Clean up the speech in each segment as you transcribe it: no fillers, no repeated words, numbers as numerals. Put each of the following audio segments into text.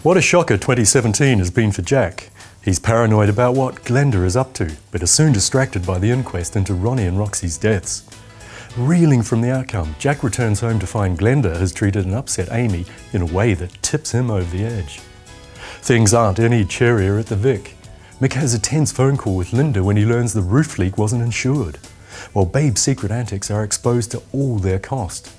What a shocker 2017 has been for Jack. He's paranoid about what Glenda is up to, but is soon distracted by the inquest into Ronnie and Roxy's deaths. Reeling from the outcome, Jack returns home to find Glenda has treated and upset Amy in a way that tips him over the edge. Things aren't any cheerier at the Vic. Mick has a tense phone call with Linda when he learns the roof leak wasn't insured, while Babe's secret antics are exposed to all their cost.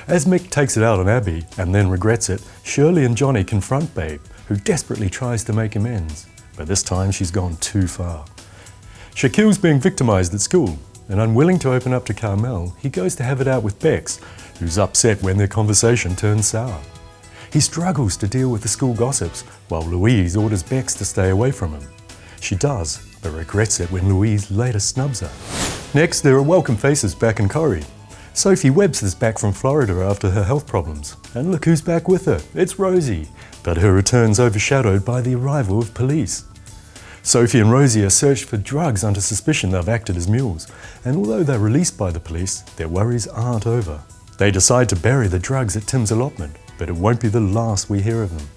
As Mick takes it out on Abby and then regrets it, Shirley and Johnny confront Babe, who desperately tries to make amends, but this time she's gone too far. Shaquille's being victimised at school, and unwilling to open up to Carmel, he goes to have it out with Bex, who's upset when their conversation turns sour. He struggles to deal with the school gossips, while Louise orders Bex to stay away from him. She does, but regrets it when Louise later snubs her. Next, there are welcome faces back in Corrie. Sophie Webbs is back from Florida after her health problems, and look who's back with her, it's Rosie, but her return's overshadowed by the arrival of police. Sophie and Rosie are searched for drugs under suspicion they've acted as mules, and although they're released by the police, their worries aren't over. They decide to bury the drugs at Tim's allotment, but it won't be the last we hear of them.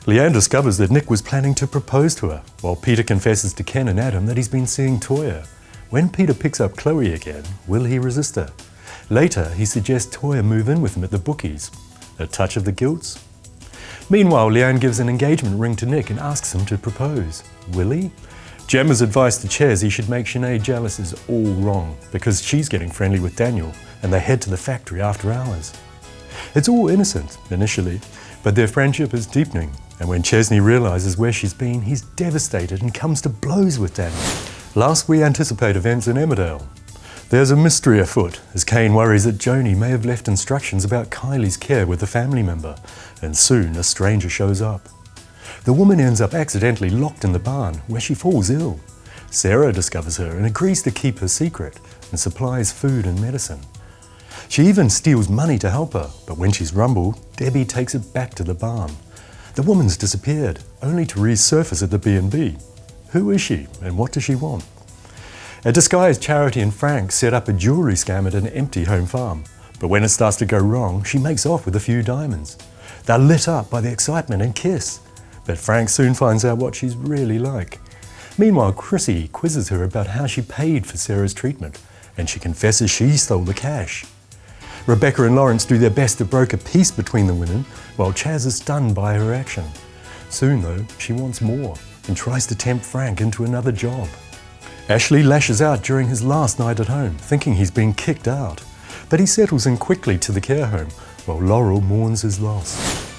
Leanne discovers that Nick was planning to propose to her, while Peter confesses to Ken and Adam that he's been seeing Toya. When Peter picks up Chloe again, will he resist her? Later, he suggests Toya move in with him at the bookies. A touch of the guilts? Meanwhile, Leanne gives an engagement ring to Nick and asks him to propose. Will he? Gemma's advice to Ches he should make Sinead jealous is all wrong, because she's getting friendly with Daniel, and they head to the factory after hours. It's all innocent, initially, but their friendship is deepening, and when Chesney realises where she's been, he's devastated and comes to blows with Daniel. Last, we anticipate events in Emmerdale. There's a mystery afoot, as Kane worries that Joni may have left instructions about Kylie's care with a family member, and soon a stranger shows up. The woman ends up accidentally locked in the barn, where she falls ill. Sarah discovers her and agrees to keep her secret, and supplies food and medicine. She even steals money to help her, but when she's rumbled, Debbie takes it back to the barn. The woman's disappeared, only to resurface at the B&B. Who is she, and what does she want? A disguised Charity and Frank set up a jewellery scam at an empty home farm, but when it starts to go wrong, she makes off with a few diamonds. They're lit up by the excitement and kiss, but Frank soon finds out what she's really like. Meanwhile, Chrissy quizzes her about how she paid for Sarah's treatment, and she confesses she stole the cash. Rebecca and Lawrence do their best to broker peace between the women, while Chaz is stunned by her action. Soon, though, she wants more, and tries to tempt Frank into another job. Ashley lashes out during his last night at home, thinking he's been kicked out, but he settles in quickly to the care home, while Laurel mourns his loss.